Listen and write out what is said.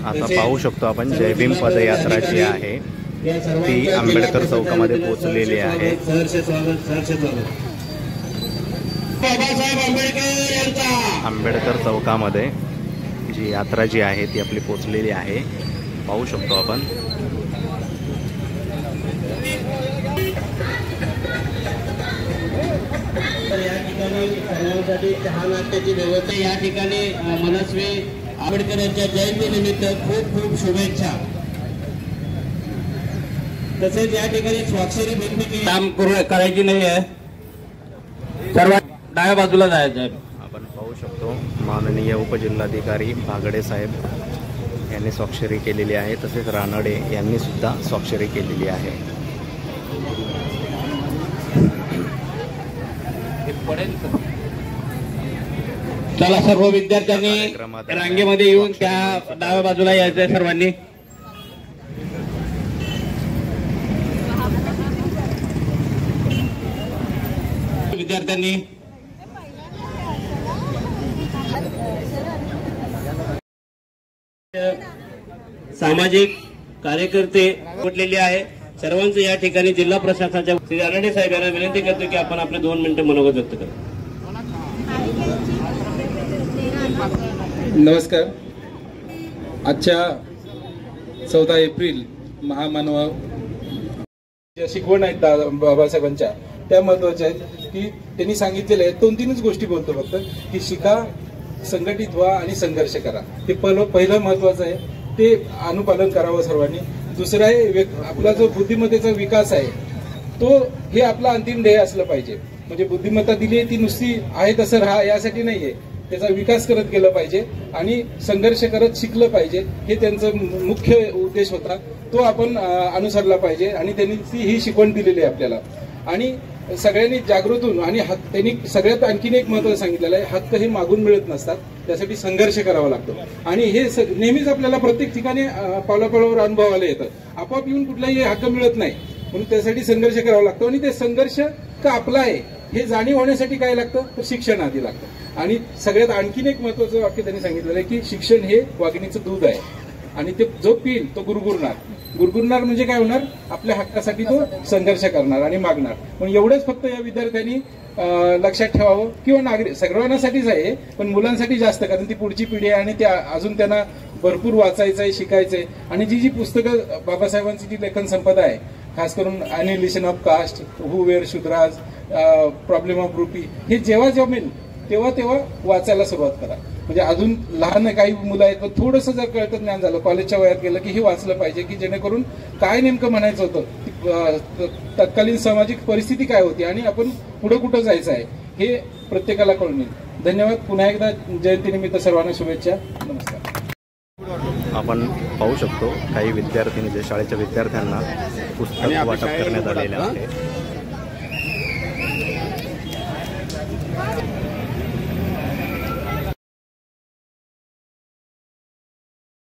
आता पाहू शकतो आपण जय भीम पदयात्रा जी आहे ती आंबेडकर चौकामध्ये पोहोचलेली आहे। आंबेडकर चौकामध्ये जी यात्रा जी आहे ती आपली पोहोचलेली आहे, पाहू शकतो आपण। या ठिकाणी सर्वांसाठी चहा नाश्त्याची व्यवस्था या ठिकाणी मनस्वी आंबेडकरांच्या जयंतीनिमित्त खूप खूप शुभेच्छा। तसेच या ठिकाणी स्वाक्षरी भिंती काम करायची नाही आहे, सर्व डाव्या बाजूला जायचं आहे। आपण पाहू शकतो माननीय उपजिल्हाधिकारी भागडे साहेब यांनी स्वाक्षरी केलेली आहे, तसेच रानडे यांनी सुद्धा स्वाक्षरी केलेली आहे। चला सर्व विद्यार्थ्यांनी रांगेमध्ये येऊन त्या डाव्या बाजूला यायचंय सर्वांनी। विद्यार्थ्यांनी सामाजिक कार्यकर्ते म्हटलेले आहे, सर्वांचं या ठिकाणी जिल्हा प्रशासनाच्या श्री रानडे साहेब यांना विनंती करतो की आपण आपले 2 मिनिटं मनोगत व्यक्त करा। नमस्कार। आजच्या 14 एप्रिल महामानव ज्या शिकवण आहेत बाबासाहेबांच्या त्या महत्वाच्या आहेत की त्यांनी सांगितलेले आहेत 2-3च गोष्टी बोलतो फक्त की शिका, संघटित व्हा आणि संघर्ष करा। ते पहिलं महत्वाचं आहे, ते अनुपालन करावं सर्वांनी। दुसरं आहे आपला जो बुद्धिमत्तेचा विकास आहे तो हे आपला अंतिम ध्येय असलं पाहिजे। म्हणजे बुद्धिमत्ता दिली आहे ती नुसती आहे तसं राहा यासाठी नाहीये, त्याचा विकास करत गेलं पाहिजे आणि संघर्ष करत शिकलं पाहिजे, हे त्यांचं मुख्य उद्देश होता, तो आपण अनुसरला पाहिजे आणि त्यांनी ही शिकवण दिलेली आहे आपल्याला। आणि सगळ्यांनी जागृत होऊन आणि त्यांनी सगळ्यात आणखीन एक महत्त्व सांगितलेलं आहे, हक्क हे मागून मिळत नसतात, त्यासाठी संघर्ष करावा लागतो। आणि हे नेहमीच आपल्याला प्रत्येक ठिकाणी पावलापावलावर अनुभवायला येतं, आपोआप येऊन कुठलाही हक्क मिळत नाही, म्हणून त्यासाठी संघर्ष करावा लागतो। आणि ते संघर्ष का आपला आहे हे जाणीव होण्यासाठी काय लागतं तर शिक्षण आधी लागतं। आणि सगळ्यात आणखीन एक महत्त्वाचं वाक्य त्यांनी सांगितलेलं आहे की शिक्षण हे वाघिणीचं दूध आहे आणि ते जो पिल तो गुरगुरणार। गुरगुरणार म्हणजे काय होणार, आपल्या हक्कासाठी तो संघर्ष करणार आणि मागणार। पण एवढंच फक्त या विद्यार्थ्यांनी लक्षात ठेवावं किंवा सर्वांसाठीच आहे, पण मुलांसाठी जास्त, कारण ती पुढची पिढी आहे आणि त्या अजून त्यांना भरपूर वाचायचंय, शिकायचंय। आणि जी पुस्तकं बाबासाहेबांची जी लेखन संपदा आहे, खास करून annihilation of caste, who were Shudras, problem of rupee, हे जेव्हा जमेल तेव्हा वाचायला सुरुवात करा। म्हणजे अजून लहान काही मुलं आहेत, पण थोडंसं जर कळतं ज्ञान झालं, कॉलेजच्या वयात गेलं की हे वाचलं पाहिजे, की जेणेकरून काय नेमकं म्हणायचं होतं, तत्कालीन सामाजिक परिस्थिती काय होती आणि आपण पुढे कुठं जायचं आहे हे प्रत्येकाला कळून येईल। धन्यवाद। पुन्हा एकदा जयंतीनिमित्त सर्वांना शुभेच्छा। नमस्कार। आपण पाहू शकतो काही विद्यार्थ्यांनी जे शाळेच्या विद्यार्थ्यांना पुस्तक वाटप करण्यात आलेले आहे।